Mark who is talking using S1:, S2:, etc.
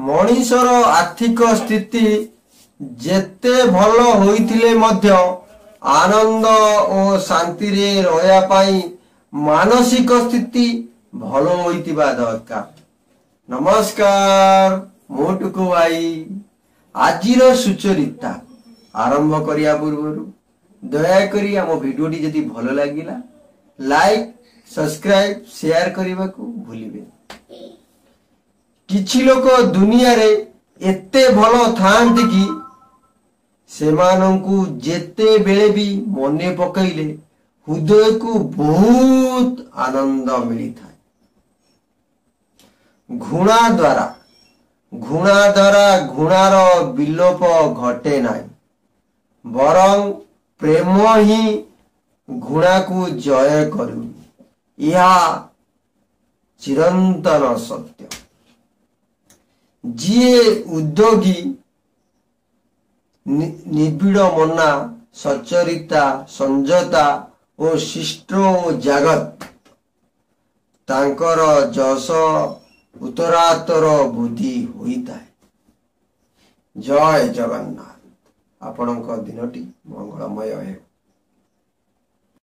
S1: मनीषर आर्थिक स्थिति जेते भल होइथिले मध्य आनंद और शांति रे रहया पाई मानसिक स्थिति भल होइतिबा दरकार। नमस्कार, मोटुको भाई आजिर सुचरिता आरंभ करिया पूर्व दया करी आम भिडियोटी जदि भल लागिला लाइक सब्सक्राइब शेयर करने को भूलिबे। किछि लोक दुनिया रे एते भल थांती कि सेमानंकु जेते बेले भी मने पकईले हृदय को बहुत आनंद मिली था। घृणा द्वारा घृणार विलोप घटे नाही, बरं प्रेम ही घृणा को जय करू। यह चिरंतन सत्य। जिए उद्योगी निबिड़ मना सचरिता संजता और शिष्ट जगत तांकर जस उत्तरातर बुद्धि होता है। जय जगन्नाथ। आपणक दिनटी मंगलमय है।